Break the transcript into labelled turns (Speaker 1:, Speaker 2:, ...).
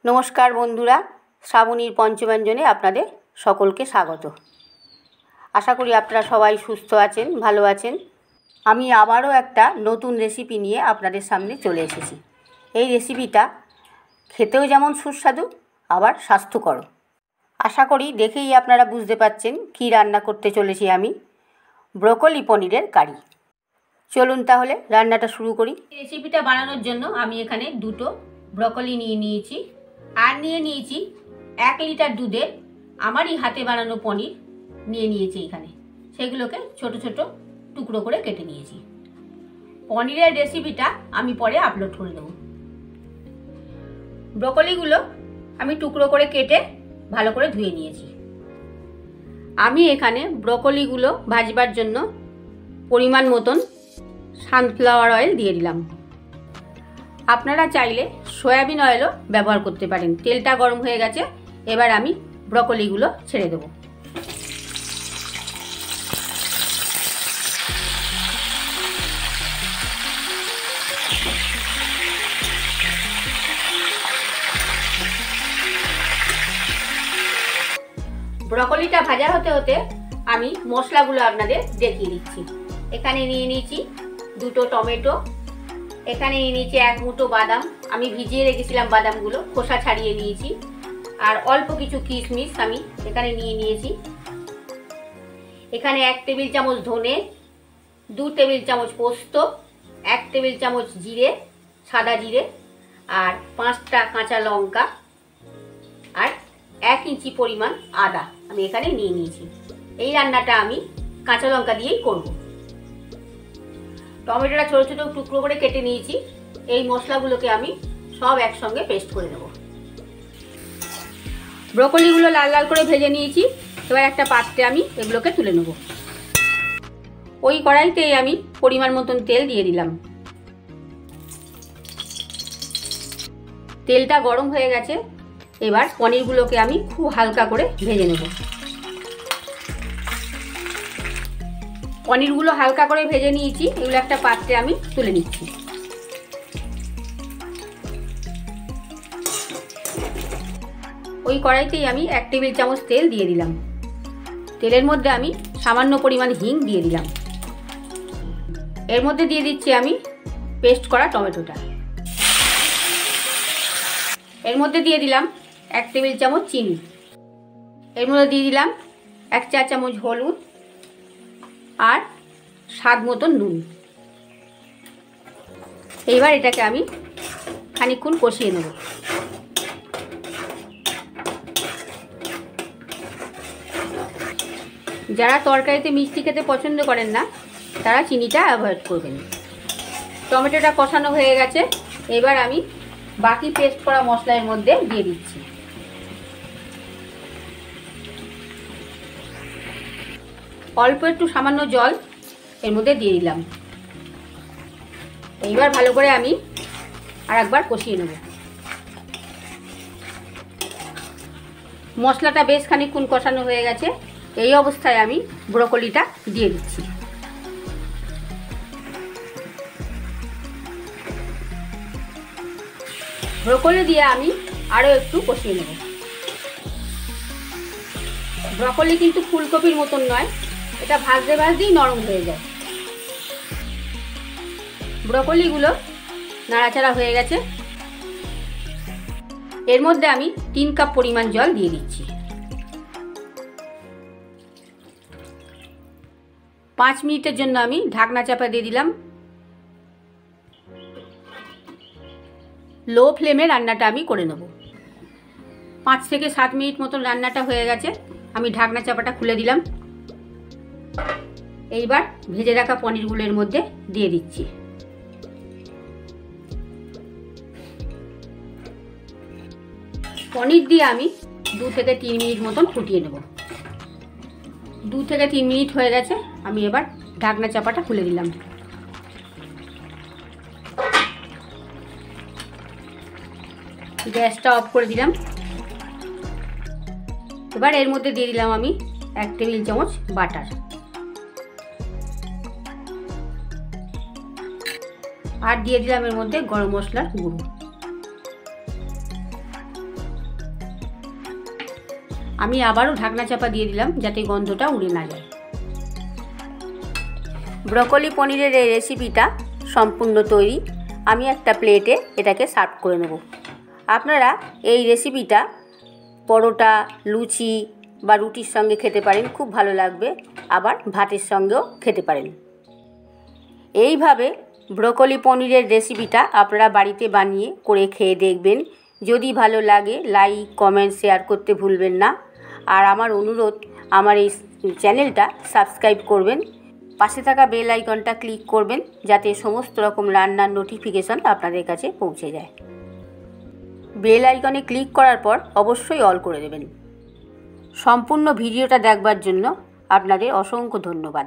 Speaker 1: নমস্কার বন্ধুরা, শ্রাবণীর পঞ্চব্যঞ্জনে আপনাদের সকলকে স্বাগত। আশা করি আপনারা সবাই সুস্থ আছেন, ভালো আছেন। আমি আবারও একটা নতুন রেসিপি নিয়ে আপনাদের সামনে চলে এসেছি। এই রেসিপিটা খেতেও যেমন সুস্বাদু, আবার স্বাস্থ্যকর। আশা করি দেখেই আপনারা বুঝতে পারছেন কী রান্না করতে চলেছি আমি। ব্রকলি পনিরের কারি। চলুন তাহলে রান্নাটা শুরু করি। রেসিপিটা বানানোর জন্য আমি এখানে দুটো ব্রকলি নিয়ে নিয়েছি, আর নিয়ে নিয়েছি 1 লিটার দুধের আমারই হাতে বানানো পনির নিয়ে নিয়েছি এখানে। সেগুলোকে ছোট ছোট টুকরো করে কেটে নিয়েছি। পনিরের রেসিপিটা আমি পরে আপলোড করে দেবো। ব্রকলিগুলো আমি টুকরো করে কেটে ভালো করে ধুয়ে নিয়েছি। আমি এখানে ব্রকলিগুলো ভাজবার জন্য পরিমাণ মতন সানফ্লাওয়ার অয়েল দিয়ে দিলাম। আপনারা চাইলে সয়াবিন অয়েলও ব্যবহার করতে পারেন। তেলটা গরম হয়ে গেছে, এবার আমি ব্রকলিগুলো ছেড়ে দেবো। ব্রকলিটা ভাজা হতে হতে আমি মশলাগুলো আপনাদের দেখিয়ে দিচ্ছি। এখানে নিয়ে নিয়েছি 2টো টমেটো, এখানে নিয়ে নিয়েছি 1 মুঠো বাদাম, আমি ভিজিয়ে রেখেছিলাম বাদামগুলো, খোসা ছাড়িয়ে নিয়েছি। আর অল্প কিছু কিশমিশ আমি এখানে নিয়ে নিয়েছি। এখানে 1 টেবিল চামচ ধনে, 2 টেবিল চামচ পোস্ত, 1 টেবিল চামচ জিরে, সাদা জিরে, আর 5টা কাঁচা লঙ্কা, আর 1 ইঞ্চি পরিমাণ আদা আমি এখানে নিয়ে নিয়েছি। এই রান্নাটা আমি কাঁচা লঙ্কা দিয়েই করব। টমেটোটা ছোট ছোট টুকরো করে কেটে নিয়েছি। এই মশলাগুলোকে আমি সব একসঙ্গে পেস্ট করে নেব। ব্রকলিগুলো লাল লাল করে ভেজে নিয়েছি। এবার একটা পাত্রে আমি এগুলোকে তুলে নেব। ওই কড়াইতেই আমি পরিমাণ মতন তেল দিয়ে দিলাম। তেলটা গরম হয়ে গেছে, এবার পনিরগুলোকে আমি খুব হালকা করে ভেজে নেব। পনিরগুলো হালকা করে ভেজে নিয়েছি, এগুলো একটা পাত্রে আমি তুলে নিচ্ছি। ওই কড়াইতেই আমি 1 টেবিল চামচ তেল দিয়ে দিলাম। তেলের মধ্যে আমি সামান্য পরিমাণ হিং দিয়ে দিলাম। এর মধ্যে দিয়ে দিচ্ছি আমি পেস্ট করা টমেটোটা। এর মধ্যে দিয়ে দিলাম 1 টেবিল চামচ চিনি। এর মধ্যে দিয়ে দিলাম 1 চা চামচ হলুদ আর স্বাদ মতন নুন। এইবার এটাকে আমি খানিকক্ষণ কষিয়ে নেব। যারা তরকারিতে মিষ্টি খেতে পছন্দ করেন না, তারা চিনিটা অ্যাভয়েড করবেন। টমেটোটা কষানো হয়ে গেছে, এবার আমি বাকি পেস্ট করা মশলার মধ্যে দিয়ে দিচ্ছি। অল্প একটু সামান্য জল এর মধ্যে দিয়ে দিলাম। এইবার ভালো করে আমি আরেকবার কষিয়ে নেব। মশলাটা বেশ খানিকক্ষণ কষানো হয়ে গেছে। এই অবস্থায় আমি ব্রকলিটা দিয়ে দিচ্ছি। ব্রকলি দিয়ে আমি আরও একটু কষিয়ে নেব। ব্রকলি কিন্তু ফুলকপির মতন নয়, এটা ভাজতে ভাজতেই নরম হয়ে যায়। ব্রকলিগুলো নাড়াচাড়া হয়ে গেছে, এর মধ্যে আমি 3 কাপ পরিমাণ জল দিয়ে দিচ্ছি। 5 মিনিটের জন্য আমি ঢাকনা চাপা দিয়ে দিলাম। লো ফ্লেমে রান্নাটা আমি করে নেব। 5 থেকে 7 মিনিট মতন রান্নাটা হয়ে গেছে, আমি ঢাকনা চাপাটা খুলে দিলাম। এইবার ভেজে রাখা পনিরগুলোর মধ্যে দিয়ে দিচ্ছি। পনির দিয়ে আমি 2 থেকে 3 মিনিট মতন ফুটিয়ে নেব। 2 থেকে 3 মিনিট হয়ে গেছে, আমি এবার ঢাকনা চাপাটা খুলে দিলাম। গ্যাসটা অফ করে দিলাম। এবার এর মধ্যে দিয়ে দিলাম আমি 1 টেবিল চামচ বাটার, আর দিয়ে দিলাম এর মধ্যে গরম মশলার গুঁড়ো। আমি আবারও ঢাকনা চাপা দিয়ে দিলাম যাতে গন্ধটা উড়ে না যায়। ব্রকলি পনিরের এই রেসিপিটা সম্পূর্ণ তৈরি। আমি একটা প্লেটে এটাকে সার্ভ করে নেব। আপনারা এই রেসিপিটা পরোটা, লুচি বা রুটির সঙ্গে খেতে পারেন, খুব ভালো লাগবে। আবার ভাতের সঙ্গেও খেতে পারেন। এইভাবে ব্রকলি পনিরের রেসিপিটা আপনারা বাড়িতে বানিয়ে করে খেয়ে দেখবেন। যদি ভালো লাগে লাইক, কমেন্ট, শেয়ার করতে ভুলবেন না। আর আমার অনুরোধ, আমার এই চ্যানেলটা সাবস্ক্রাইব করবেন, পাশে থাকা বেল আইকনটা ক্লিক করবেন যাতে সমস্ত রকম রান্নার নোটিফিকেশন আপনাদের কাছে পৌঁছে যায়। বেল আইকনে ক্লিক করার পর অবশ্যই অল করে দেবেন। সম্পূর্ণ ভিডিওটা দেখবার জন্য আপনাদের অসংখ্য ধন্যবাদ।